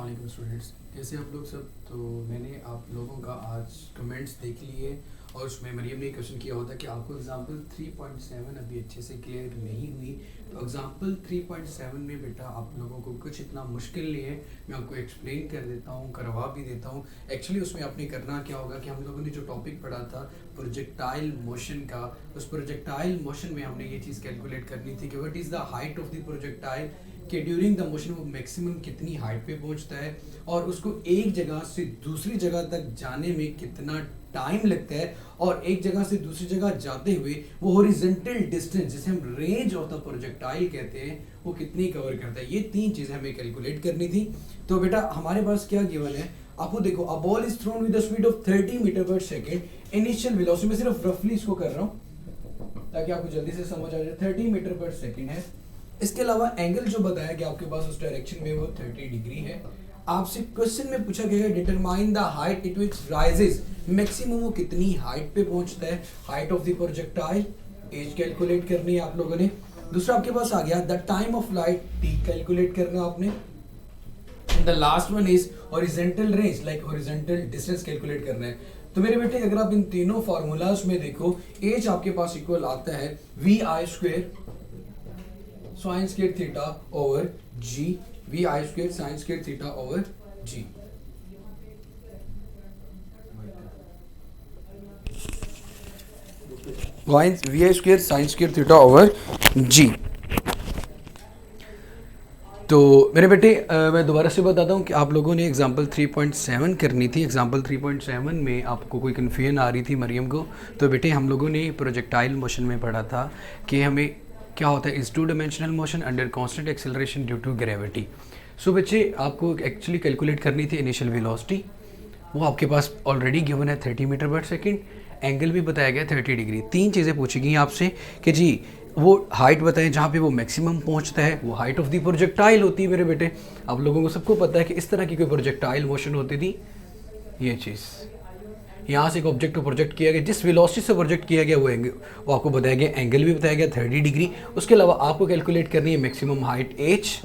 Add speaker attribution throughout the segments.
Speaker 1: वालेकुम स्टूडेंट्स, कैसे आप लोग सब। तो मैंने आप लोगों का आज कमेंट्स देख लिए और उसमें मरियम ने क्वेश्चन किया होता कि आपको एग्जांपल 3.7 अभी अच्छे से क्लियर नहीं हुई। तो एग्जांपल 3.7 में बेटा आप लोगों को कुछ इतना मुश्किल नहीं है, मैं आपको एक्सप्लेन कर देता हूँ, करवा भी देता हूँ। एक्चुअली उसमें आपने करना क्या होगा कि हम लोगों ने जो टॉपिक पढ़ा था प्रोजेक्टाइल मोशन का, उस प्रोजेक्टाइल मोशन में हमने ये चीज़ कैलकुलेट करनी थी कि what is the height of the projectile, कि ड्यूरिंग द मोशन वो मैक्सिमम कितनी हाइट पे पहुंचता है और उसको एक जगह से दूसरी जगह तक जाने में कितना टाइम लगता है, और एक जगह से दूसरी जगह जाते हुए वो हॉरिजॉन्टल डिस्टेंस जिसे हम रेंज ऑफ द प्रोजेक्टाइल कहते हैं वो कितनी कवर करता है। ये तीन चीज़ें हमें कैलकुलेट करनी थी। तो बेटा हमारे पास क्या गिवन है, आपको देखो, a ball is thrown with the speed of 30 metre per second, initial velocity में सिर्फ रफली इसको कर रहा हूँ ताकि आपको जल्दी से समझ आ जाए, 30 मीटर पर सेकेंड है। इसके अलावा एंगल जो बताया कि आपके पास उस डायरेक्शन में वो 30 डिग्री है। आपसे क्वेश्चन में पूछा गया है determine the height it which rises, maximum वो कितनी हाइट पे पहुंचता है, height of the projectile, age calculate करनी है आप लोगों ने। दूसरा आपके पास आ गया the time of light, T calculate करना आपने। The last one is horizontal range, like horizontal distance calculate करना है। तो मेरे बेटे अगर आप इन तीनों फार्मूलाज में देखो, एज आपके पास इक्वल आता है we I square sine square theta over g, v I square sine square theta over g. V I square sine square theta over g. तो मेरे बेटे मैं दोबारा से बताता हूँ कि आप लोगों ने एग्जाम्पल 3.7 करनी थी। एग्जाम्पल 3.7 में आपको कोई कन्फ्यूजन आ रही थी मरियम को, तो बेटे हम लोगों ने प्रोजेक्टाइल मोशन में पढ़ा था कि हमें क्या होता है, is 2 dimensional motion under constant acceleration due to gravity. So बच्चे आपको एक्चुअली कैलकुलेट करनी थी इनिशियल वेलोसिटी, वो आपके पास ऑलरेडी गिवन है 30 मीटर पर सेकेंड, एंगल भी बताया गया 30 डिग्री। तीन चीज़ें पूछी गई आपसे कि जी वो हाइट बताएं जहाँ पे वो मैक्सिमम पहुँचता है, वो हाइट ऑफ द प्रोजेक्टाइल होती है। मेरे बेटे आप लोगों को सबको पता है कि इस तरह की कोई प्रोजेक्टाइल मोशन होती थी, ये चीज़ यहाँ से एक ऑब्जेक्ट को प्रोजेक्ट किया गया, जिस वेलोसिटी से प्रोजेक्ट किया गया वो आपको बताया गया, एंगल भी बताया गया 30 डिग्री। उसके अलावा आपको कैलकुलेट करनी है मैक्सिमम हाइट एच,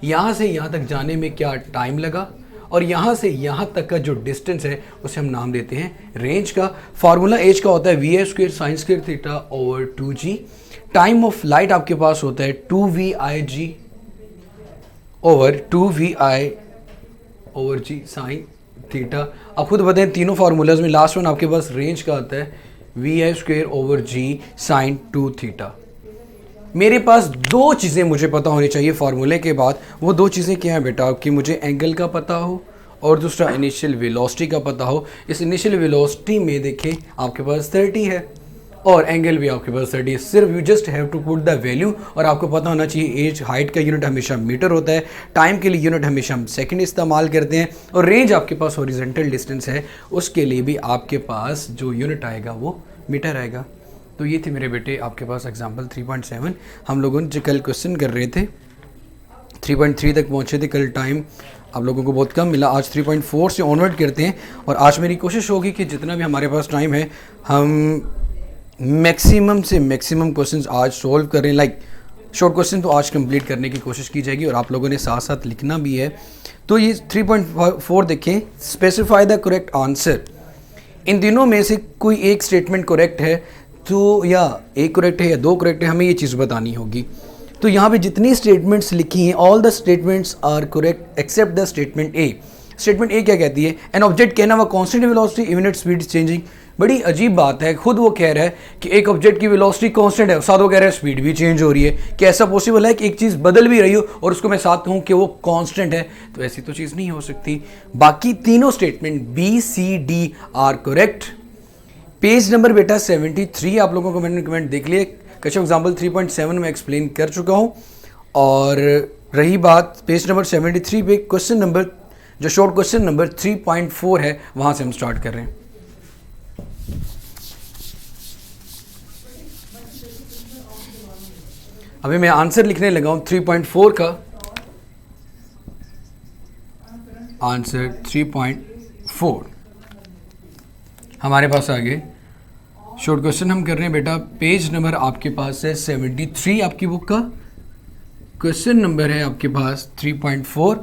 Speaker 1: यहाँ से यहाँ तक जाने में क्या टाइम लगा, और यहाँ से यहाँ तक का जो डिस्टेंस है उसे हम नाम देते हैं रेंज का। फार्मूला एच का होता है V A square sine square theta over 2g। Time of light आपके पास होता है 2vi over 2vi over G sine theta. आप खुद बताएं तीनों फार्मूलाज में लास्ट वन आपके पास रेंज का आता है we I square over G sine 2 theta. मेरे पास दो चीज़ें मुझे पता होनी चाहिए फार्मूले के बाद। वो दो चीज़ें क्या हैं बेटा, कि मुझे एंगल का पता हो और दूसरा इनिशियल वेलोसिटी का पता हो। इस इनिशियल वेलोसिटी में देखें आपके पास 30 है और एंगल भी आपके पास 30 है। सिर्फ you just have to put the value, और आपको पता होना चाहिए एज, हाइट का यूनिट हमेशा मीटर होता है, टाइम के लिए यूनिट हमेशा हम सेकंड इस्तेमाल करते हैं, और रेंज आपके पास हॉरिजॉन्टल डिस्टेंस है उसके लिए भी आपके पास जो यूनिट आएगा वो मीटर आएगा। तो ये थे मेरे बेटे आपके पास एग्जाम्पल 3.7। हम लोगों ने जो कल क्वेश्चन कर रहे थे 3.3 तक पहुँचे थे, कल टाइम आप लोगों को बहुत कम मिला। आज 3.4 से ऑनवर्ड करते हैं, और आज मेरी कोशिश होगी कि जितना भी हमारे पास टाइम है हम मैक्सिमम से मैक्सिमम क्वेश्चंस आज सॉल्व करें। लाइक शॉर्ट क्वेश्चन तो आज कंप्लीट करने की कोशिश की जाएगी, और आप लोगों ने साथ साथ लिखना भी है। तो ये 3.4 देखें, स्पेसिफाई द करेक्ट आंसर। इन दिनों में से कोई एक स्टेटमेंट करेक्ट है तो, या एक करेक्ट है या दो करेक्ट है, हमें ये चीज़ बतानी होगी। तो यहाँ पे जितनी स्टेटमेंट्स लिखी हैं, all the statements are correct except the statement A. Statement A क्या कहती है, an object can have a constant velocity even its speed is changing. बड़ी अजीब बात है, खुद वो कह रहा है कि एक ऑब्जेक्ट की वेलोसिटी कांस्टेंट है, साथ वो कह रहा है स्पीड भी चेंज हो रही है। क्या ऐसा पॉसिबल है कि एक चीज़ बदल भी रही हो और उसको मैं साथ कहूँ कि वो कांस्टेंट है? तो ऐसी तो चीज़ नहीं हो सकती। बाकी तीनों statement B C D are correct. Page number बेटा 73 आप लोगों को मैंने कमेंट देख लिए, क्वेश्चन एग्जाम्पल 3.7 में एक्सप्लेन कर चुका हूँ। और रही बात पेज नंबर 73 पे क्वेश्चन नंबर, जो शॉर्ट क्वेश्चन नंबर 3.4 है, वहाँ से हम स्टार्ट कर रहे हैं। अभी मैं आंसर लिखने लगा हूँ 3.4 का। आंसर 3.4 हमारे पास आ गए। शॉर्ट क्वेश्चन हम कर रहे हैं बेटा, पेज नंबर आपके पास है 73 आपकी बुक का, क्वेश्चन नंबर है आपके पास 3.4।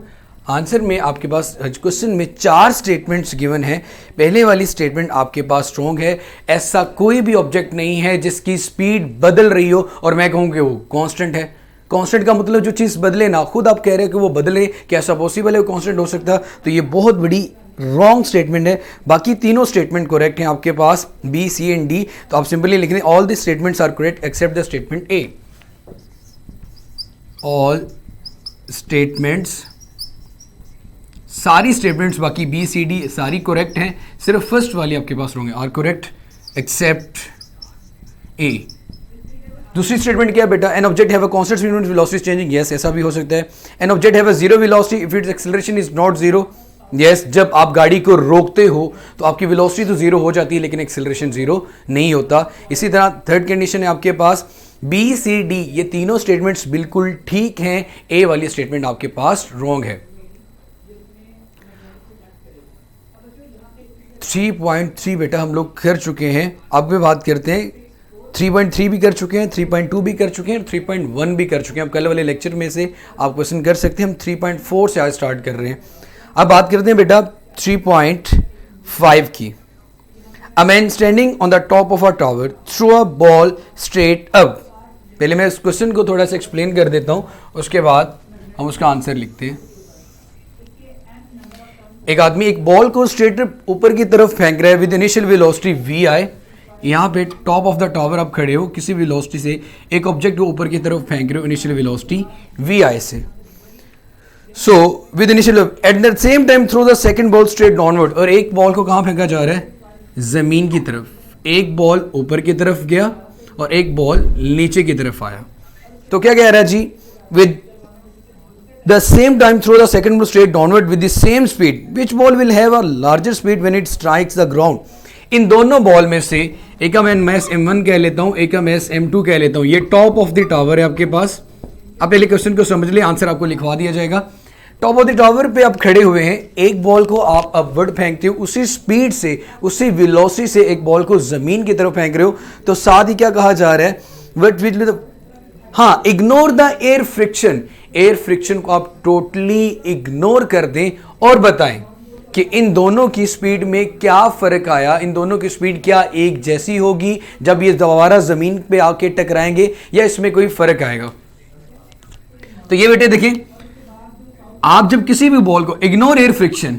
Speaker 1: आंसर में आपके पास क्वेश्चन में 4 स्टेटमेंट्स गिवन है। पहले वाली स्टेटमेंट आपके पास स्ट्रॉन्ग है, ऐसा कोई भी ऑब्जेक्ट नहीं है जिसकी स्पीड बदल रही हो और मैं कहूँ कि वो कांस्टेंट है। कांस्टेंट का मतलब जो चीज़ बदले ना, खुद आप कह रहे हो कि वो बदले, क्या ऐसा पॉसिबल है वो कांस्टेंट हो सकता? तो ये बहुत बड़ी रॉन्ग स्टेटमेंट है। बाकी तीनों स्टेटमेंट करेक्ट हैं आपके पास, बी, सी एंड डी। तो आप सिंपली लिख दें all the statements are correct except the statement A. All statements, सारी स्टेटमेंट्स बाकी बी सी डी सारी करेक्ट हैं, सिर्फ फर्स्ट वाली आपके पास रॉन्ग है, आर करेक्ट एक्सेप्ट ए। दूसरी स्टेटमेंट क्या है बेटा? An object have a constant speed when velocity is changing, yes ऐसा भी हो सकता है। An object have a zero velocity if it's acceleration is not zero, yes जब आप गाड़ी को रोकते हो तो आपकी वेलोसिटी तो जीरो हो जाती है लेकिन एक्सेलरेशन जीरो नहीं होता। इसी तरह थर्ड कंडीशन है आपके पास बी सी डी, ये तीनों स्टेटमेंट्स बिल्कुल ठीक हैं, ए वाली स्टेटमेंट आपके पास रॉन्ग है। 3.3 बेटा हम लोग कर चुके हैं, अब भी बात करते हैं 3.3 भी कर चुके हैं, 3.2 भी कर चुके हैं, 3.1 भी कर चुके हैं। अब कल वाले लेक्चर में से आप क्वेश्चन कर सकते हैं। हम 3.4 से आज स्टार्ट कर रहे हैं। अब बात करते हैं बेटा 3.5 की। A man standing on the top of a tower threw a ball straight up। पहले मैं इस क्वेश्चन को थोड़ा सा एक्सप्लेन कर देता हूं, उसके बाद हम उसका आंसर लिखते हैं। एक आदमी एक बॉल को स्ट्रेट ऊपर की तरफ फेंक रहा है विद इनिशियल वेलोसिटी वी आई। यहाँ पे टॉप ऑफ द टावर आप खड़े हो, किसी वेलोसिटी से एक ऑब्जेक्ट को ऊपर की तरफ फेंक रहे हो इनिशियल वेलोसिटी वी आई से। So with initial at the same time throw the second ball straight downward, और एक बॉल को कहाँ फेंका जा रहा है? जमीन की तरफ। एक बॉल ऊपर की तरफ गया और एक बॉल नीचे की तरफ आया। तो क्या कह रहा है जी? With the same time throw the second ball straight downward with the same speed, which ball will have a larger speed when it strikes the ground. इन दोनों बॉल में से एक का मैं मैस M1 कह लेता हूं, एक का मैस M2 कह लेता हूं। ये टॉप ऑफ द टावर है आपके पास। आप पहले क्वेश्चन को समझ ले, आंसर आपको लिखवा दिया जाएगा। टॉप ऑफ द टावर पे आप खड़े हुए हैं, एक बॉल को आप अपवर्ड फेंकते हो, उसी स्पीड से उसी वेलोसिटी से एक बॉल को जमीन की तरफ फेंक रहे हो। तो साथ ही क्या कहा जा रहा है? वट विल हाँ, ignore the air friction. Air friction को आप टोटली इग्नोर कर दें और बताएं कि इन दोनों की स्पीड में क्या फर्क आया, इन दोनों की स्पीड क्या एक जैसी होगी जब ये दोबारा जमीन पे आके टकराएंगे, या इसमें कोई फर्क आएगा? तो ये बेटे देखें, आप जब किसी भी बॉल को इग्नोर एयर फ्रिक्शन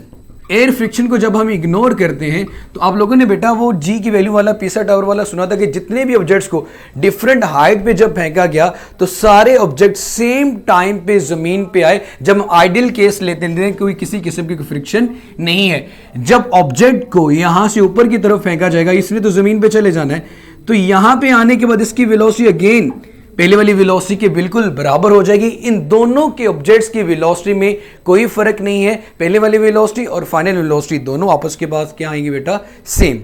Speaker 1: को जब हम इग्नोर करते हैं तो आप लोगों ने बेटा वो जी की वैल्यू वाला पीसा टावर वाला सुना था कि जितने भी ऑब्जेक्ट्स को डिफरेंट हाइट पे जब फेंका गया तो सारे ऑब्जेक्ट सेम टाइम पे जमीन पे आए। जब आइडियल केस लेते हैं कोई किसी किस्म की फ्रिक्शन नहीं है, जब ऑब्जेक्ट को यहां से ऊपर की तरफ फेंका जाएगा, इसलिए तो जमीन पे चले जाना है, तो यहां पे आने के बाद इसकी वेलोसिटी अगेन पहले वाली वेलोसिटी के बिल्कुल बराबर हो जाएगी। इन दोनों के ऑब्जेक्ट्स की वेलोसिटी में कोई फर्क नहीं है, पहले वाली वेलोसिटी और फाइनल वेलोसिटी दोनों आपस के पास क्या आएंगे बेटा? Same.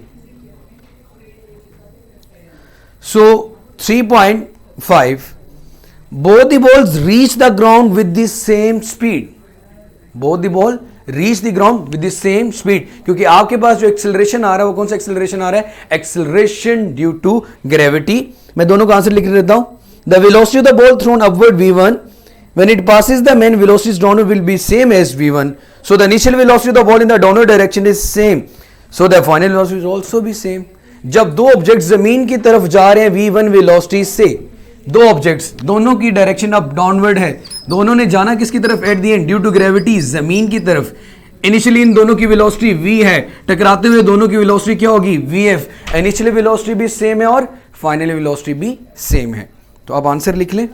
Speaker 1: So 3.5 both the balls reach the ground with the same speed। both the ball reach the ground with the same speed, क्योंकि आपके पास जो एक्सेलरेशन आ रहा है वो कौन सा एक्सेलरेशन आ रहा है? Acceleration due to gravity. मैं दोनों का आंसर लिख देता हूं। The velocity of the ball thrown upward v1 when it passes the main velocity downward will be same as v1. So the initial velocity of the ball in the downward direction is same. So the final velocity will also be same. जब दो object जमीन की तरफ जा रहे हैं v1 velocity से, दो ऑब्जेक्ट्स दोनों की डायरेक्शन अब डाउनवर्ड है, दोनों ने जाना किसकी तरफ? At the end due to gravity जमीन की तरफ। इनिशियली इन दोनों की वेलोसिटी v है, टकराते हुए दोनों की वेलोसिटी क्या होगी? vf। इनिशियली वेलोसिटी भी सेम है और फाइनल वेलोसिटी भी सेम है। तो आप आंसर लिख लें।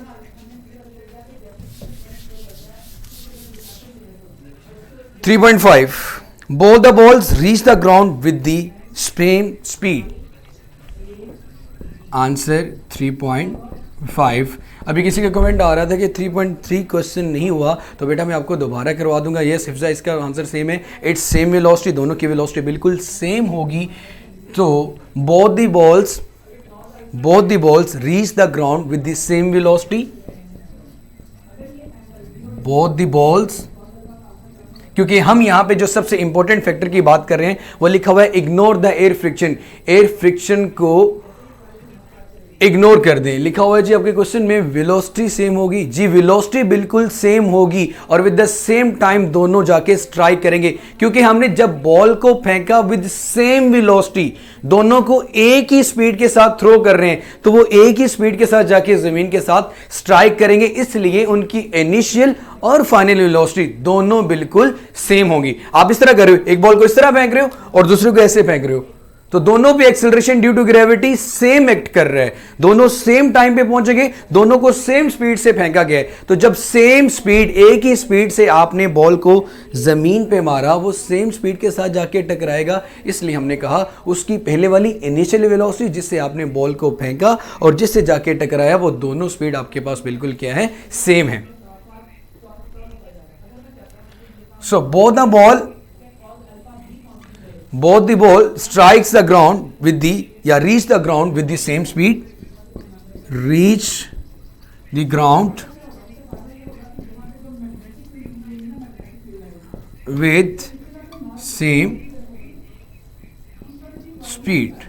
Speaker 1: 3.5 both the balls reach the ground with the same speed। Answer 3.5। अभी किसी का कमेंट आ रहा था कि 3.3 क्वेश्चन नहीं हुआ, तो बेटा मैं आपको दोबारा करवा दूंगा। यस हिफ्जा, इसका आंसर सेम है, इट्स सेम वेलोसिटी, दोनों की वेलोसिटी बिल्कुल सेम होगी। तो both the balls reach the ground with the same velocity। both the balls, क्योंकि हम यहां पे जो सबसे इंपॉर्टेंट फैक्टर की बात कर रहे हैं वो लिखा हुआ है ignore the air friction. Air friction को इग्नोर कर दें। लिखा हुआ है जी आपके क्वेश्चन में वेलोसिटी सेम होगी। जी वेलोसिटी बिल्कुल सेम होगी और विद द सेम टाइम दोनों जाके स्ट्राइक करेंगे, क्योंकि हमने जब बॉल को फेंका विद सेम वेलोसिटी, दोनों को एक ही स्पीड के साथ थ्रो कर रहे हैं, तो वो एक ही स्पीड के साथ जाके जमीन के साथ स्ट्राइक करेंगे, इसलिए उनकी इनिशियल और फाइनल वेलोसिटी दोनों बिल्कुल सेम होगी। आप इस तरह कर रहे हो, एक बॉल को इस तरह फेंक रहे हो और दूसरे को ऐसे फेंक रहे हो, तो दोनों पे acceleration due to gravity same act कर रहा है, दोनों सेम टाइम पे पहुंचेंगे, दोनों को सेम स्पीड से फेंका गया है। तो जब सेम स्पीड, एक ही स्पीड से आपने बॉल को जमीन पे मारा, वो सेम स्पीड के साथ जाके टकराएगा। इसलिए हमने कहा उसकी पहले वाली इनिशियल वेलोसिटी जिससे आपने बॉल को फेंका और जिससे जाके टकराया, वो दोनों स्पीड आपके पास बिल्कुल क्या है, सेम है। सो both the ball strikes the ground with the reach the ground with the same speed, reach the ground with same speed।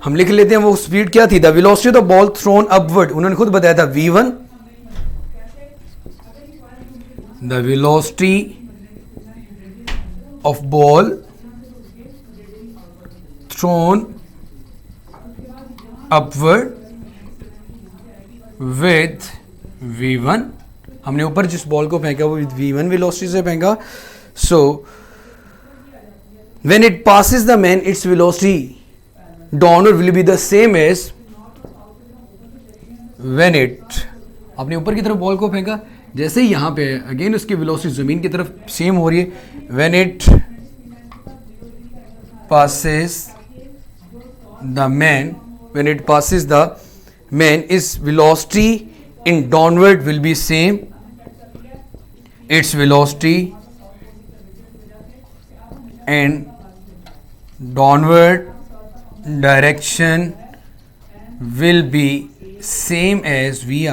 Speaker 1: हम लिख लेते हैं वो स्पीड क्या थी, the velocity of the ball throne upward, उन्होंने खुद बताया था v1, the velocity of ball thrown upward with v1, हमने ऊपर जिस बॉल को फेंका वो v1 वेलोसिटी से फेंका। सो when it passes the man, its velocity downward will be the same as when it, आपने ऊपर की तरफ बॉल को फेंका, जैसे ही यहां पे अगेन उसकी वेलोसिटी जमीन की तरफ सेम हो रही है। when it passes the man, when it passes the man, its velocity in downward will be same, its velocity and downward direction will be same as vi,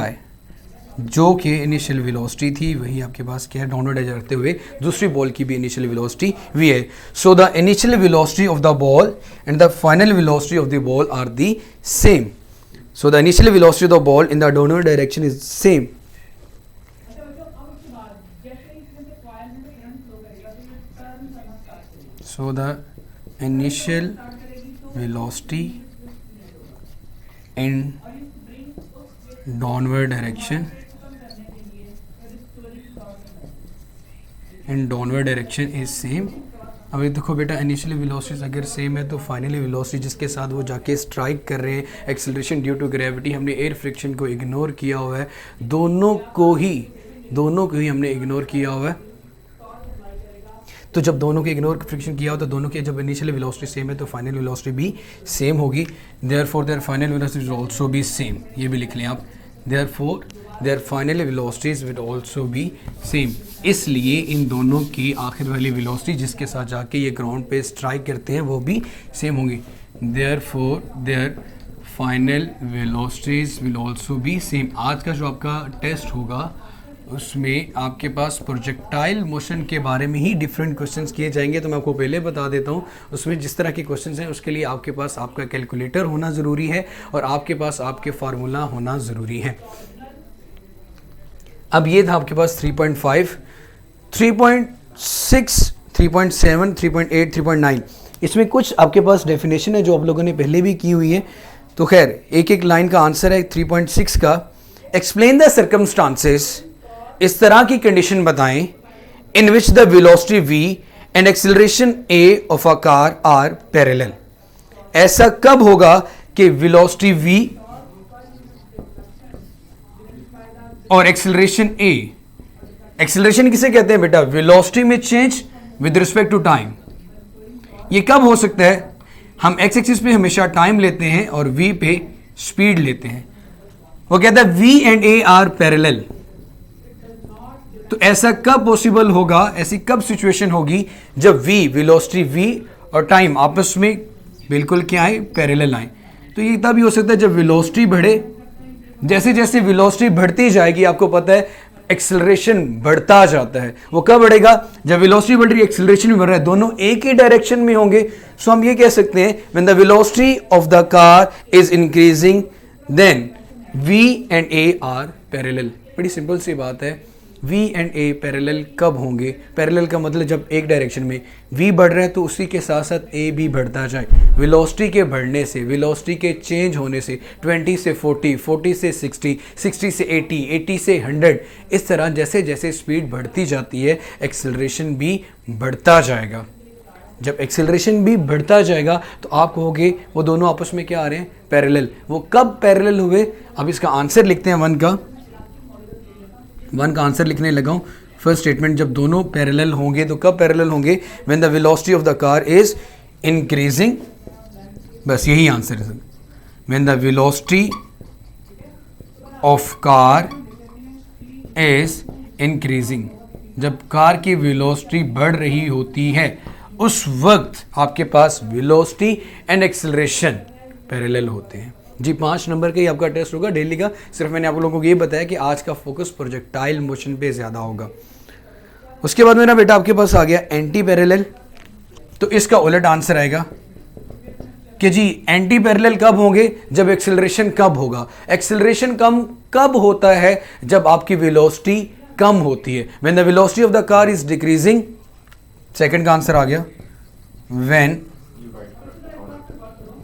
Speaker 1: जो कि इनिशियल वेलोसिटी थी वही आपके पास क्या है, डाउनवर्ड जाते हुए दूसरी बॉल की भी इनिशियल वेलोसिटी v है। So the initial velocity of the ball and the final velocity of the ball are the same. So the initial velocity of the ball in the downward direction is same. So the initial velocity in downward direction is same. अब ये देखो बेटा, initial velocity अगर same है तो final velocity जिसके साथ वो जाके स्ट्राइक कर रहे हैं, एक्सेलरेशन ड्यू टू ग्रेविटी, हमने एयर फ्रिक्शन को इग्नोर किया हुआ है, दोनों को ही हमने इग्नोर किया हुआ है। तो जब दोनों के इग्नोर फ्रिक्शन किया हो तो दोनों के जब इनिशियल वेलोसिटी सेम है तो फाइनल वेलोसिटी भी सेम होगी। Therefore there final velocity will also be same, ये भी लिख लें आप, therefore there final velocities will also be same. इसलिए इन दोनों की आखिर वाली वेलोसिटी जिसके साथ जाके ये ग्राउंड पे स्ट्राइक करते हैं वो भी सेम होंगी। Therefore there final velocities will also be same. आज का जो आपका टेस्ट होगा उसमें आपके पास प्रोजेक्टाइल मोशन के बारे में ही डिफरेंट क्वेश्चंस किए जाएंगे। तो मैं आपको पहले बता देता हूँ उसमें जिस तरह के क्वेश्चंस हैं उसके लिए आपके पास आपका कैलकुलेटर होना ज़रूरी है और आपके पास आपके फार्मूला होना ज़रूरी है। अब ये था आपके पास 3.5, 3.6, 3.7, 3.8, 3.9, इसमें कुछ आपके पास डेफिनेशन है जो आप लोगों ने पहले भी की हुई है। तो खैर एक एक लाइन का आंसर है 3.6 का, एक्सप्लेन द सर्कमस्टांसेस, इस तरह की कंडीशन बताएं in which the velocity v and acceleration a of a car are parallel. ऐसा कब होगा कि वेलोसिटी v और एक्सेलरेशन a, एक्सेलरेशन किसे कहते हैं बेटा, वेलोसिटी में change with respect to time. ये कब हो सकता है, हम x एक्सिस पे हमेशा टाइम लेते हैं और v पे स्पीड लेते हैं। वो कहता है v and a are parallel. तो ऐसा कब पॉसिबल होगा, ऐसी कब सिचुएशन होगी जब v, वेलोसिटी v और टाइम आपस में बिल्कुल क्या आए, पैरेलल आए। तो ये तभी हो सकता है जब वेलोसिटी बढ़े, जैसे जैसे वेलोसिटी बढ़ती जाएगी, आपको पता है एक्सेलरेशन बढ़ता जाता है। वो कब बढ़ेगा? जब वेलोसिटी बढ़ रही है, एक्सेलरेशन भी बढ़ रहा है, दोनों एक ही डायरेक्शन में होंगे। सो हम ये कह सकते हैं when the velocity of the car is increasing then V and A are parallel. बड़ी सिंपल सी बात है, V एंड A पैरेलल कब होंगे? पैरेलल का मतलब जब एक डायरेक्शन में V बढ़ रहा है तो उसी के साथ साथ A भी बढ़ता जाए। वेलोसिटी के बढ़ने से, वेलोसिटी के चेंज होने से 20 से 40, 40 से 60, 60 से 80, 80 से 100, इस तरह जैसे जैसे स्पीड बढ़ती जाती है एक्सेलरेशन भी बढ़ता जाएगा। जब एक्सेलरेशन भी बढ़ता जाएगा तो आप कहोगे वो दोनों आपस में क्या आ रहे हैं? पैरेलल। वो कब पैरेलल हुए? अब इसका आंसर लिखते हैं वन का आंसर लिखने लगा हूँ। फर्स्ट स्टेटमेंट, जब दोनों पैरेलल होंगे तो कब पैरेलल होंगे? When the velocity of the car is increasing. बस यही आंसर है sir. When the velocity of car is increasing, जब कार की वेलोसिटी बढ़ रही होती है उस वक्त आपके पास वेलोसिटी एंड एक्सेलरेशन पैरेलल होते हैं। जी 5 नंबर का ही आपका टेस्ट होगा डेली का। सिर्फ मैंने आप लोगों को ये बताया कि आज का फोकस प्रोजेक्टाइल मोशन पे ज़्यादा होगा। उसके बाद मेरा बेटा आपके पास आ गया एंटी पैरेलल। तो इसका उलट आंसर आएगा कि जी एंटी पैरेलल कब होंगे? जब एक्सेलरेशन कब होगा? एक्सेलरेशन कम कब होता है? जब आपकी वेलोसिटी कम होती है। When the velocity of the car is decreasing, second का आंसर आ गया। When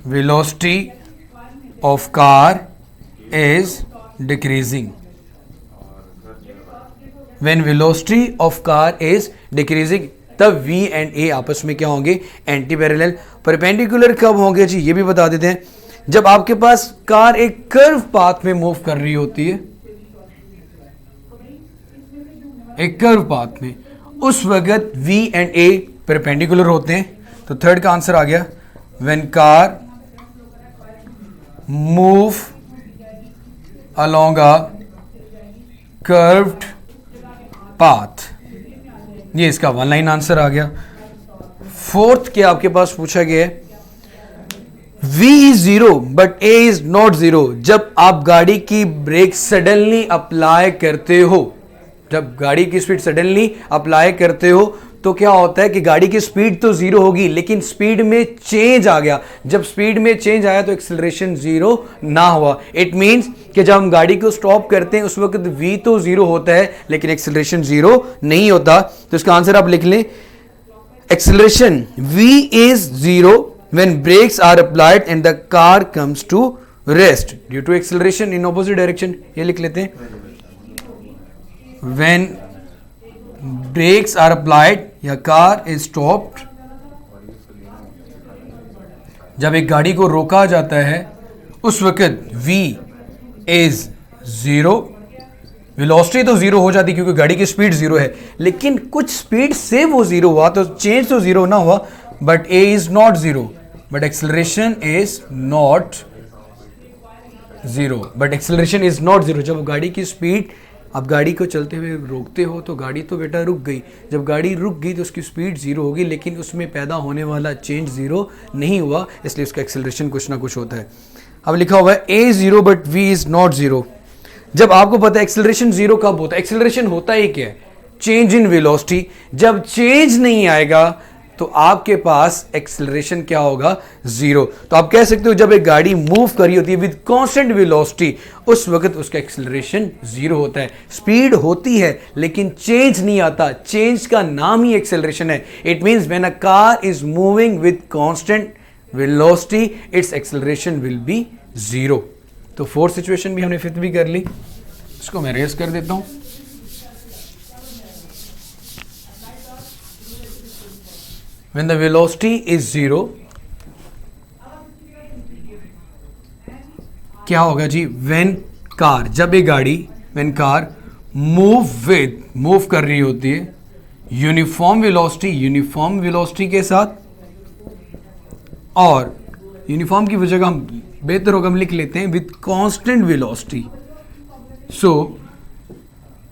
Speaker 1: velocity of car is decreasing, when velocity of car is decreasing तब V एंड A आपस में क्या होंगे? Anti parallel. परपेंडिकुलर कब होंगे जी? ये भी बता देते हैं। जब आपके पास कार एक कर्व पाथ में मूव कर रही होती है, एक कर्व पाथ में, उस वक्त V एंड A परपेंडिकुलर होते हैं। तो थर्ड का आंसर आ गया when car move along a curved path। ये इसका वन लाइन आंसर आ गया। फोर्थ के आपके पास पूछा गया है V is 0 but A is not 0। जब आप गाड़ी की ब्रेक सडनली अप्लाई करते हो, जब गाड़ी की स्पीड सडनली अप्लाई करते हो तो क्या होता है कि गाड़ी की स्पीड तो 0 होगी लेकिन स्पीड में चेंज आ गया। जब स्पीड में चेंज आया तो एक्सेलरेशन 0 ना हुआ। इट मींस कि जब हम गाड़ी को स्टॉप करते हैं उस वक्त V तो 0 होता है लेकिन एक्सेलरेशन 0 नहीं होता। तो इसका आंसर आप लिख लें, acceleration V is 0 when brakes are applied and the car comes to rest due to acceleration in opposite direction। ये लिख लेते हैं, when brakes are applied या कार is stopped, जब एक गाड़ी को रोका जाता है उस वक्त V is 0। वेलोसिटी तो 0 हो जाती क्योंकि गाड़ी की स्पीड 0 है, लेकिन कुछ स्पीड से वो 0 हुआ तो चेंज तो 0 ना हुआ, but A is not 0 but acceleration is not 0, but acceleration is not 0। जब गाड़ी की स्पीड, आप गाड़ी को चलते हुए रोकते हो तो गाड़ी तो बेटा रुक गई। जब गाड़ी रुक गई तो उसकी स्पीड 0 होगी लेकिन उसमें पैदा होने वाला चेंज 0 नहीं हुआ, इसलिए उसका एक्सेलरेशन कुछ ना कुछ होता है। अब लिखा हुआ है A 0 but V is not 0। जब आपको पता है एक्सेलरेशन 0 कब होता है? एक्सेलरेशन होता ही क्या है? Change in velocity. जब चेंज नहीं आएगा तो आपके पास एक्सेलरेशन क्या होगा? 0। तो आप कह सकते हो जब एक गाड़ी मूव कर रही होती है विद कांस्टेंट वेलोसिटी उस वक्त उसका एक्सेलरेशन 0 होता है। स्पीड होती है लेकिन चेंज नहीं आता, चेंज का नाम ही एक्सेलरेशन है। It means when a car is moving with constant velocity it's acceleration will be 0। तो फोर्थ सिचुएशन भी हमने फिफ्थ भी कर ली, इसको मैं रेज कर देता हूं। When the velocity is 0, क्या होगा जी? When car, जब एक गाड़ी when car मूव कर रही होती है यूनिफॉर्म वेलोसिटी के साथ, और यूनिफॉर्म की वजह का हम बेहतर होगा हम लिख लेते हैं with constant velocity. So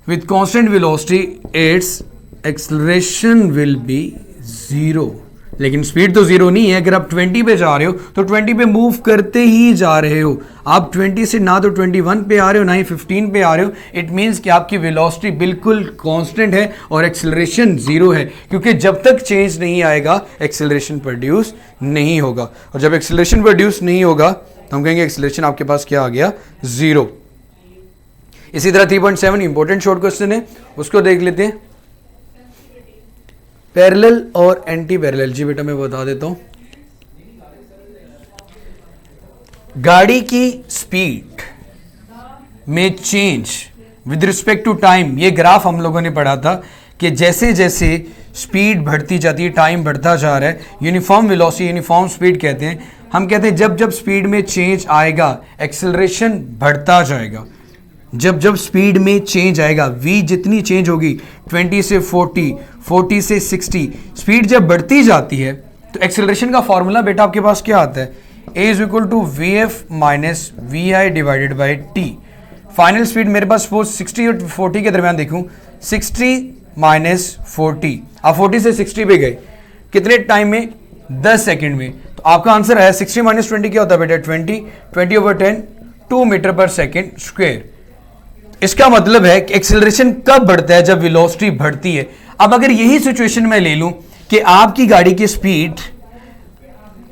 Speaker 1: with constant velocity it's acceleration will be 0। लेकिन स्पीड तो जीरो नहीं है। अगर आप 20 पे जा रहे हो तो 20 पे मूव करते ही जा रहे हो। आप 20 से ना तो 21 पे आ रहे हो ना ही 15 पे आ रहे हो। इट मीन्स कि आपकी वेलोसिटी बिल्कुल कांस्टेंट है और एक्सेलरेशन जीरो है, क्योंकि जब तक चेंज नहीं आएगा एक्सेलरेशन प्रोड्यूस नहीं होगा। और जब एक्सेलरेशन प्रोड्यूस नहीं होगा तो हम कहेंगे एक्सेलरेशन आपके पास क्या आ गया, जीरो। इसी तरह 3.7 इंपॉर्टेंट शॉर्ट क्वेश्चन है, उसको देख लेते हैं। पैरेलल और एंटी पैरेलल। जी बेटा मैं बता देता हूं। गाड़ी की स्पीड में change with respect to time, ये ग्राफ हम लोगों ने पढ़ा था कि जैसे जैसे स्पीड बढ़ती जाती है, टाइम बढ़ता जा रहा है, यूनिफॉर्म वेलोसिटी यूनिफॉर्म स्पीड कहते हैं। हम कहते हैं जब जब स्पीड में चेंज आएगा एक्सेलरेशन बढ़ता जाएगा। जब जब स्पीड में चेंज आएगा, v जितनी चेंज होगी 20 से 40, 40 से 60, स्पीड जब बढ़ती जाती है तो एक्सेलरेशन का फॉर्मूला बेटा आपके पास क्या आता है, a is equal to V F minus V I divided by T. Final speed मेरे पास सपोज 60 और 40 के दरमियान देखूं, 60 माइनस 40, आप 40 से 60 पे गए कितने टाइम में, 10 सेकेंड में। तो आपका आंसर है 60 माइनस 20 क्या होता है बेटा, 20, 20 over 10, 2 metre per second square. इसका मतलब है कि एक्सेलरेशन कब बढ़ता है, जब वेलोसिटी बढ़ती है। अब अगर यही सिचुएशन मैं ले लूं कि आपकी गाड़ी की स्पीड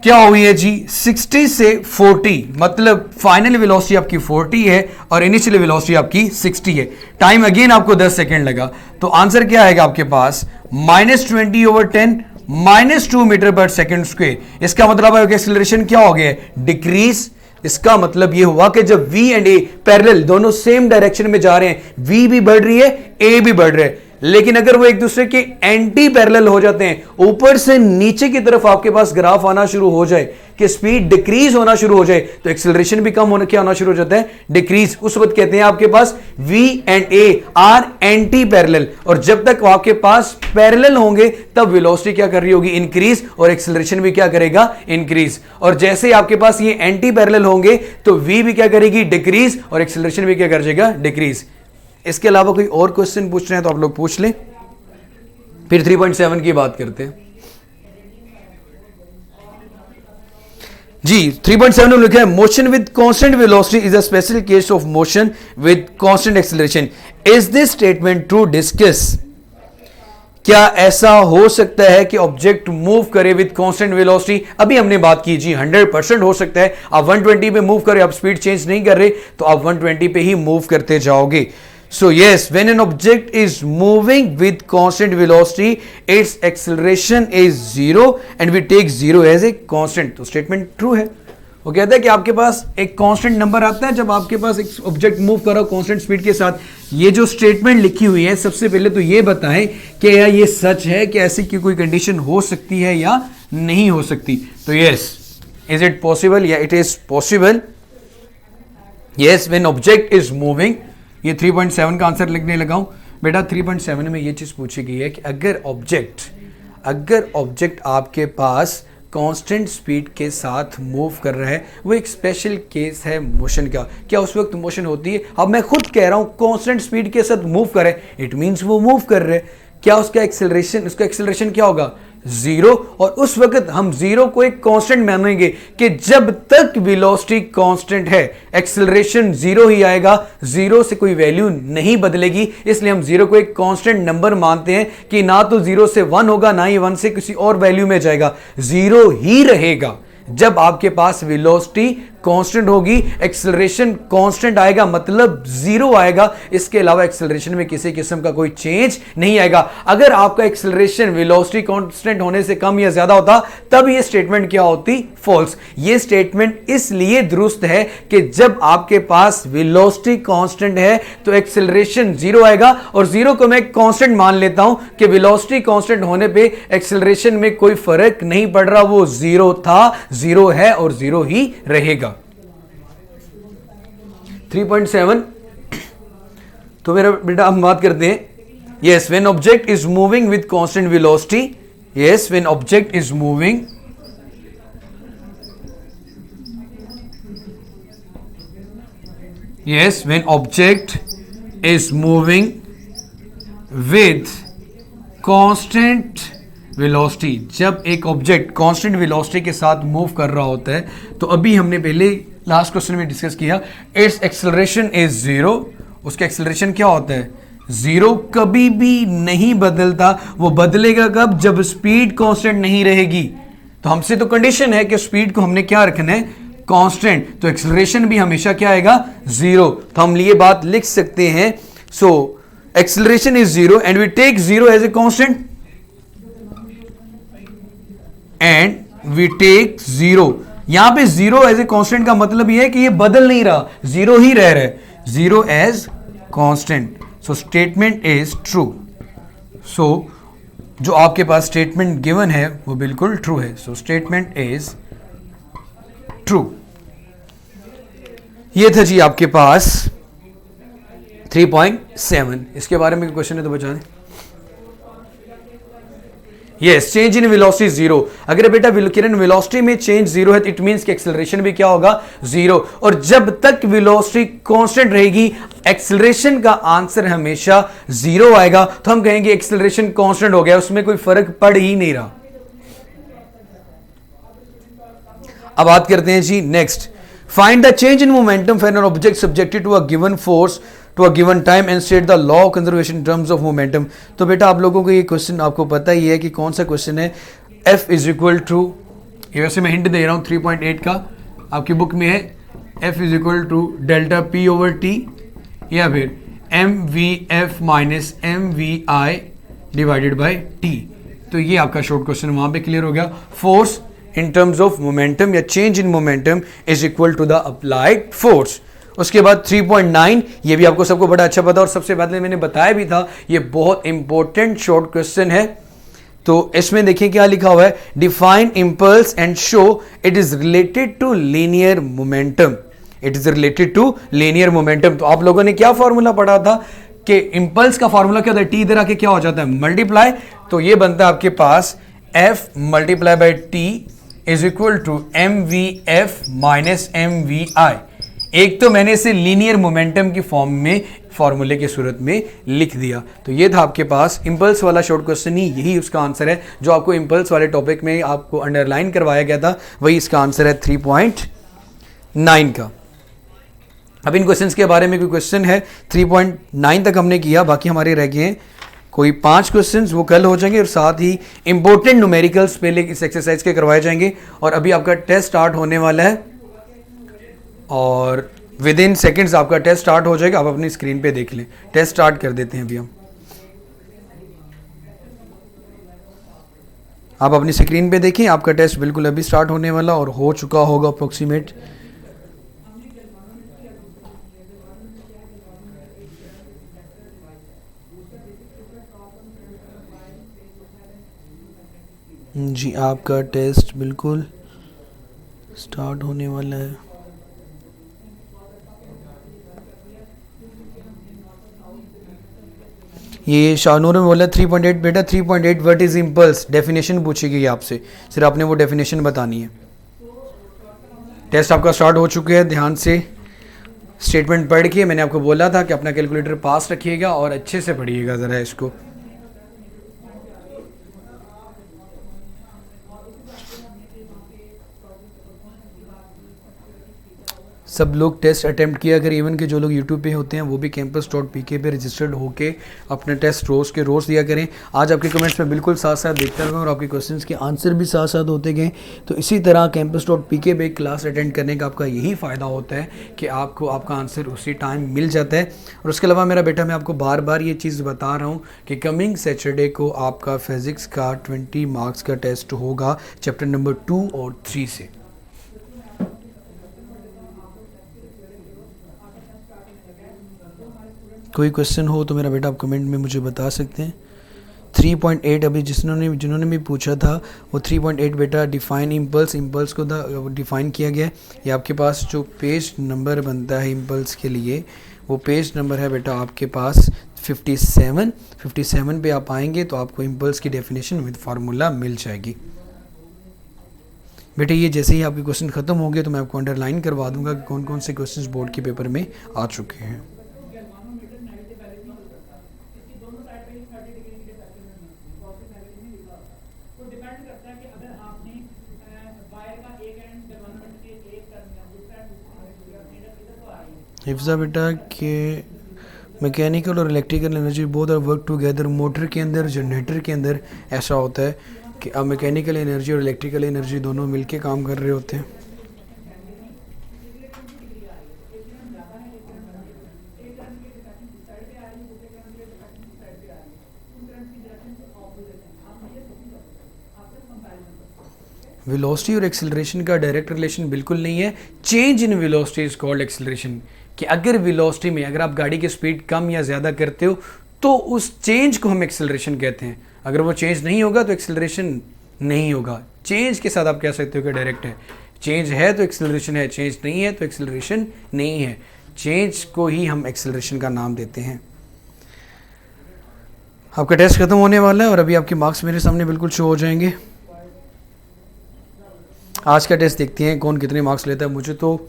Speaker 1: क्या हुई है जी, 60 से 40, मतलब फाइनल वेलोसिटी आपकी 40 है और इनिशियल वेलोसिटी आपकी 60 है। टाइम अगेन आपको 10 सेकेंड लगा, तो आंसर क्या आएगा आपके पास, -20 over 10 -2 metre per second square. इसका मतलब है कि एक्सेलरेशन क्या हो गया, डिक्रीज। इसका मतलब यह हुआ कि जब v एंड a पैरेलल दोनों सेम डायरेक्शन में जा रहे हैं, v भी बढ़ रही है, a भी बढ़ रहा है, लेकिन अगर वो एक दूसरे के एंटी पैरेलल हो जाते हैं, ऊपर से नीचे की तरफ आपके पास ग्राफ आना शुरू हो जाए कि स्पीड डिक्रीज होना शुरू हो जाए, तो एक्सेलरेशन भी कम होने क्या होना शुरू हो जाता है, डिक्रीज। उस वक्त कहते हैं आपके पास v and a are anti parallel, और जब तक आपके पास पैरेलल होंगे तब वेलोसिटी क्या कर रही होगी, इंक्रीज, और एक्सेलरेशन भी क्या करेगा, इंक्रीज। और जैसे ही आपके पास ये एंटी पैरेलल होंगे तो v भी क्या करेगी, डिक्रीज, और एक्सेलरेशन भी क्या कर जाएगा, डिक्रीज। इसके अलावा कोई और क्वेश्चन पूछ रहे हैं तो आप लोग पूछ लें, फिर 3.7 की बात करते हैं। जी 3.7 में लिखा है motion with constant velocity is a special case of motion with constant acceleration. Is this statement true, discuss. क्या ऐसा हो सकता है कि ऑब्जेक्ट मूव करे विद कांस्टेंट वेलोसिटी? अभी हमने बात की जी 100% हो सकता है। आप 120 पे मूव करें, आप स्पीड चेंज नहीं कर रहे तो आप 120 पे ही मूव करते जाओगे। So yes, when an object is moving with constant velocity, its acceleration is zero and we take zero as a constant. तो स्टेटमेंट ट्रू है। वो कहता है कि आपके पास एक कांस्टेंट नंबर आता है जब आपके पास एक ऑब्जेक्ट मूव कर रहा हो कांस्टेंट स्पीड के साथ। ये जो स्टेटमेंट लिखी हुई है, सबसे पहले तो ये बताएं कि या ये सच है कि ऐसी की कोई कंडीशन हो सकती है या नहीं हो सकती। तो यस, इज इट पॉसिबल, या it is possible. Yes, when object is moving, ये 3.7 का आंसर लिखने लगा हूं बेटा। 3.7 में ये चीज पूछी गई है कि अगर ऑब्जेक्ट आपके पास कांस्टेंट स्पीड के साथ मूव कर रहा है, वो एक स्पेशल केस है मोशन का। क्या उस वक्त मोशन होती है? अब मैं खुद कह रहा हूं कांस्टेंट स्पीड के साथ मूव करे, इट मींस वो मूव कर रहे हैं। क्या उसका एक्सेलरेशन क्या होगा, जीरो। और उस वक्त हम जीरो को एक कांस्टेंट मानेंगे कि जब तक वेलोसिटी कांस्टेंट है एक्सेलरेशन जीरो ही आएगा, जीरो से कोई वैल्यू नहीं बदलेगी। इसलिए हम जीरो को एक कांस्टेंट नंबर मानते हैं कि ना तो जीरो से 1 होगा, ना ही 1 से किसी और वैल्यू में जाएगा, जीरो ही रहेगा। जब आपके पास वेलोसिटी कांस्टेंट होगी, एक्सेलरेशन कांस्टेंट आएगा, मतलब जीरो आएगा। इसके अलावा एक्सेलरेशन में किसी किस्म का कोई चेंज नहीं आएगा। अगर आपका एक्सेलरेशन वेलोसिटी कांस्टेंट होने से कम या ज्यादा होता तब ये स्टेटमेंट क्या होती, फॉल्स। ये स्टेटमेंट इसलिए दुरुस्त है कि जब आपके पास वेलोसिटी कांस्टेंट है तो एक्सेलरेशन जीरो आएगा, और जीरो को मैं कांस्टेंट मान लेता हूं कि वेलोसिटी कांस्टेंट होने पे एक्सेलरेशन में कोई फर्क नहीं पड़ रहा, वो जीरो था, जीरो है और जीरो ही रहेगा। 3.7 तो मेरा बेटा हम बात करते हैं। Yes, when object is moving with constant velocity, yes when object is moving when object is moving with constant velocity, जब एक ऑब्जेक्ट कांस्टेंट वेलोसिटी के साथ मूव कर रहा होता है, तो अभी हमने पहले लास्ट क्वेश्चन में डिस्कस किया, इट्स एक्सेलरेशन इज जीरो, उसका एक्सेलरेशन क्या होता है, जीरो, कभी भी नहीं बदलता। वो बदलेगा कब, जब स्पीड कांस्टेंट नहीं रहेगी। तो हमसे तो कंडीशन है कि स्पीड को हमने क्या रखना है, कांस्टेंट, तो एक्सेलरेशन भी हमेशा क्या आएगा, जीरो। तो हम ये बात लिख सकते हैं, so acceleration is zero and we take zero as a constant and we take zero. यहां पे जीरो एज ए कांस्टेंट का मतलब ये है कि ये बदल नहीं रहा, जीरो ही रह रहा है, zero as constant. So statement is true. So जो आपके पास स्टेटमेंट गिवन है वो बिल्कुल ट्रू है। सो स्टेटमेंट इज ट्रू। ये था जी आपके पास 3.7। इसके बारे में क्वेश्चन है तो बता दें। Yes, change in velocity zero. अगर बेटा किरण वेलोसिटी में चेंज जीरो है तो इट मींस कि एक्सेलरेशन भी क्या होगा, जीरो। और जब तक वेलोसिटी कांस्टेंट रहेगी एक्सेलरेशन का आंसर हमेशा जीरो आएगा। तो हम कहेंगे एक्सेलरेशन कांस्टेंट हो गया, उसमें कोई फर्क पड़ ही नहीं रहा। अब बात करते हैं जी next, find the change in momentum for an object subjected to a given force to a given time and state the law of conservation in terms of momentum. तो बेटा आप लोगों को ये क्वेश्चन आपको पता ही है कि कौन सा क्वेश्चन है, F इज इक्वल टू, ये वैसे मैं हिंट दे रहा हूं 3.8 का, आपकी बुक में है F is equal to delta P over T या फिर MVF minus MVI divided by T। तो ये आपका शॉर्ट क्वेश्चन वहां पे क्लियर हो गया। Force in terms of momentum या change in momentum is equal to the applied force. उसके बाद 3.9, ये भी आपको सबको बड़ा अच्छा पता और सबसे पहले मैंने बताया भी था, ये बहुत इंपॉर्टेंट शॉर्ट क्वेश्चन है। तो इसमें देखिए क्या लिखा हुआ है, define impulse and show it is related to linear momentum. It is related to linear momentum. तो आप लोगों ने क्या फॉर्मूला पढ़ा था कि इंपल्स का फॉर्मूला क्या होता है, टी इधर आके क्या हो जाता है, मल्टीप्लाई। तो ये बनता है आपके पास F multiply by T is equal to MVF minus MVI। एक तो मैंने इसे लीनियर मोमेंटम की फॉर्म में फॉर्मूले की सूरत में लिख दिया। तो ये था आपके पास इंपल्स वाला शॉर्ट क्वेश्चन ही, यही उसका आंसर है। जो आपको इंपल्स वाले टॉपिक में आपको अंडरलाइन करवाया गया था वही इसका आंसर है 3.9 का। अब इन क्वेश्चंस के बारे में कोई क्वेश्चन है, 3.9 तक हमने किया, बाकी हमारे रह गए हैं कोई 5 क्वेश्चंस, वो कल हो जाएंगे। और साथ ही इंपॉर्टेंट न्यूमेरिकल्स पहले इस एक्सरसाइज के करवाए जाएंगे। और अभी आपका टेस्ट स्टार्ट होने वाला है और विद इन सेकेंड्स आपका टेस्ट स्टार्ट हो जाएगा। आप अपनी स्क्रीन पे देख लें, टेस्ट स्टार्ट कर देते हैं अभी हम। आप अपनी स्क्रीन पे देखें, आपका टेस्ट बिल्कुल अभी स्टार्ट होने वाला और हो चुका होगा अप्रोक्सीमेट। जी आपका टेस्ट बिल्कुल स्टार्ट होने वाला है। ये शाहनूर में बोला 3.8 बेटा 3.8 व्हाट इज इंपल्स, डेफिनेशन पूछेगी आपसे, सिर्फ आपने वो डेफिनेशन बतानी है। टेस्ट आपका स्टार्ट हो चुके हैं, ध्यान से स्टेटमेंट पढ़ के, मैंने आपको बोला था कि अपना कैलकुलेटर पास रखिएगा और अच्छे से पढ़िएगा ज़रा इसको। सब लोग टेस्ट अटेम्प्ट किया अगर, इवन के जो लोग यूट्यूब पे होते हैं वो भी campus.pk पे रजिस्टर्ड होके अपने टेस्ट रोज़ के रोज़ दिया करें। आज आपके कमेंट्स में बिल्कुल साथ साथ देखता रहूँगा और आपके क्वेश्चंस के आंसर भी साथ साथ होते गए। तो इसी तरह campus.pk पे क्लास अटेंड करने का आपका यही फ़ायदा होता है कि आपको आपका आंसर उसी टाइम मिल जाता है। और उसके अलावा मेरा बेटा, मैं आपको बार बार ये चीज़ बता रहा हूँ कि कमिंग सैटरडे को आपका फिज़िक्स का 20 मार्क्स का टेस्ट होगा चैप्टर नंबर 2 और 3 से। कोई क्वेश्चन हो तो मेरा बेटा आप कमेंट में मुझे बता सकते हैं। 3.8 अभी जिन्होंने भी पूछा था वो 3.8 बेटा डिफाइन इंपल्स, इंपल्स को डिफाइन किया गया है। ये आपके पास जो पेज नंबर बनता है इंपल्स के लिए, वो पेज नंबर है बेटा आपके पास 57 पे आप आएंगे तो आपको इंपल्स की डेफिनेशन विद फार्मूला मिल जाएगी। बेटे ये जैसे ही आपके क्वेश्चन ख़त्म हो गए तो मैं आपको अंडरलाइन करवा दूंगा कि कौन कौन से क्वेश्चन बोर्ड के पेपर में आ चुके हैं। हिफ्जा बेटा के मैकेनिकल और electrical energy both are work together. Motor के अंदर, जनरेटर के अंदर ऐसा होता है कि अब मैकेनिकल एनर्जी और इलेक्ट्रिकल एनर्जी दोनों मिलके काम कर रहे होते हैं। वेलोसिटी और एक्सेलरेशन का डायरेक्ट रिलेशन बिल्कुल नहीं है। Change in velocity is called acceleration. कि अगर वेलोसिटी में अगर आप गाड़ी की स्पीड कम या ज़्यादा करते हो तो उस चेंज को हम एक्सेलरेशन कहते हैं। अगर वो चेंज नहीं होगा तो एक्सेलरेशन नहीं होगा। चेंज के साथ आप कह सकते हो कि डायरेक्ट है। चेंज है तो एक्सेलरेशन है, चेंज नहीं है तो एक्सेलरेशन नहीं है। चेंज को ही हम एक्सेलरेशन का नाम देते हैं। आपका टेस्ट खत्म होने वाला है और अभी आपके मार्क्स मेरे सामने बिल्कुल शो हो जाएंगे। आज का टेस्ट देखते हैं कौन कितने मार्क्स लेता है। मुझे तो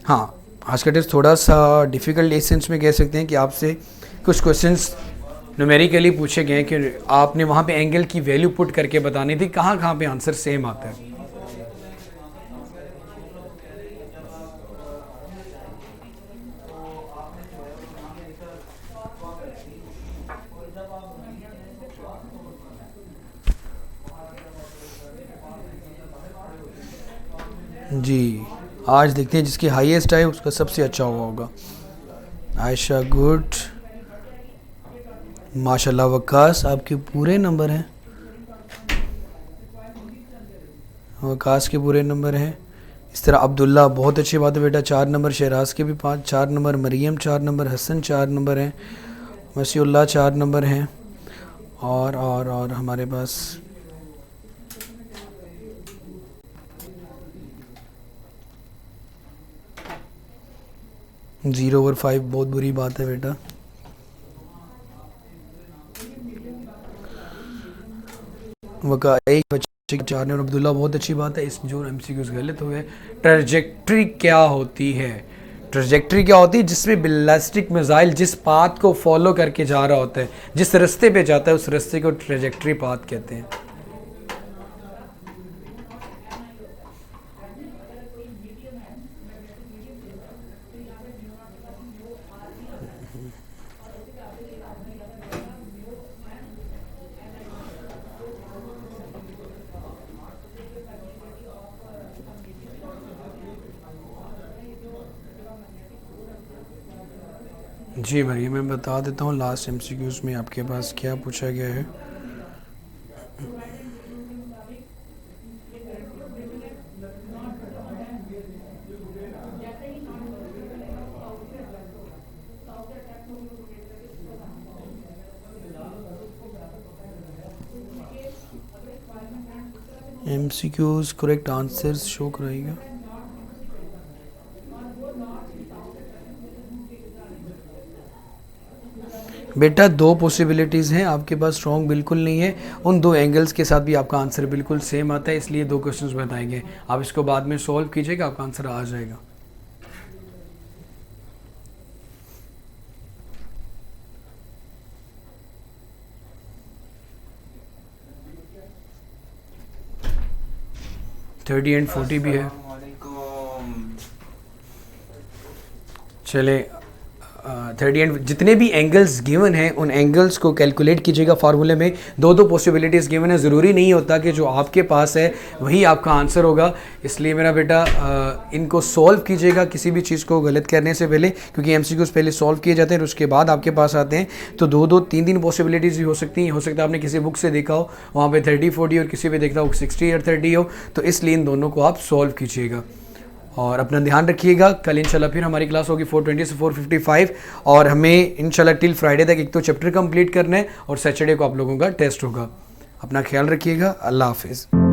Speaker 1: हाँ, आज का टेस्ट थोड़ा सा डिफ़िकल्ट इस सेंस में कह सकते हैं कि आपसे कुछ क्वेश्चंस न्यूमेरिकली पूछे गए कि आपने वहाँ पे एंगल की वैल्यू पुट करके बतानी थी कहाँ कहाँ पे आंसर सेम आता है। जी, आज देखते हैं जिसकी हाईएस्ट आए उसका सबसे अच्छा हुआ होगा। आयशा गुड, माशाल्लाह। वकास आपके पूरे नंबर हैं, वकास के पूरे नंबर हैं। इस तरह अब्दुल्ला, बहुत अच्छी बात है बेटा, 4 नंबर। शहराज के भी 4 number. Mariam 4 number. Hasan 4 number हैं। मसीउल्लाह 4 नंबर हैं। और हमारे पास 0/5 बहुत बुरी बात है बेटा। वका एक बच्चे के 4 नंबर। अब्दुल्ला बहुत अच्छी बात है। इस जो एमसीक्यूज गलत हुए। ट्रैजेक्टरी क्या होती है? ट्रैजेक्टरी क्या होती है? जिसमें बैलिस्टिक मिसाइल जिस पाथ को फॉलो करके जा रहा होता है, जिस रास्ते पे जाता है, उस रास्ते को ट्रैजेक्टरी पाथ कहते हैं। जी मरियम, मैं बता देता हूँ लास्ट एमसीक्यूज में आपके पास क्या पूछा गया है। एमसीक्यूज करेक्ट आंसर्स शो कराएगा। बेटा 2 पॉसिबिलिटीज़ हैं आपके पास, रॉन्ग बिल्कुल नहीं है। उन 2 एंगल्स के साथ भी आपका आंसर बिल्कुल सेम आता है, इसलिए 2 क्वेश्चंस बताएंगे। आप इसको बाद में सॉल्व कीजिएगा, आपका आंसर आ जाएगा। थर्टी एंड 40 भी है। चले 30 एंड जितने भी एंगल्स गिवन हैं उन एंगल्स को कैलकुलेट कीजिएगा फार्मूले में। 2 पॉसिबिलिटीज़ गिवन है। ज़रूरी नहीं होता कि जो आपके पास है वही आपका आंसर होगा। इसलिए मेरा बेटा इनको सॉल्व कीजिएगा किसी भी चीज़ को गलत करने से पहले, क्योंकि एमसीक्यूज़ पहले सॉल्व किए जाते हैं और उसके बाद आपके पास आते हैं। तो 2 3 पॉसिबिलिटीज़ भी हो सकती हैं। हो सकता है आपने किसी बुक से देखा हो वहाँ पर 30 40 और किसी पे देखा हो 60 और 30 हो। तो इसलिए इन दोनों को आप सॉल्व कीजिएगा और अपना ध्यान रखिएगा। कल इंशाल्लाह फिर हमारी क्लास होगी 4:20 से 4:55 और हमें इंशाल्लाह टिल फ्राइडे तक एक तो चैप्टर कंप्लीट करना है और सैटरडे को आप लोगों का टेस्ट होगा। अपना ख्याल रखिएगा। अल्लाह हाफिज़।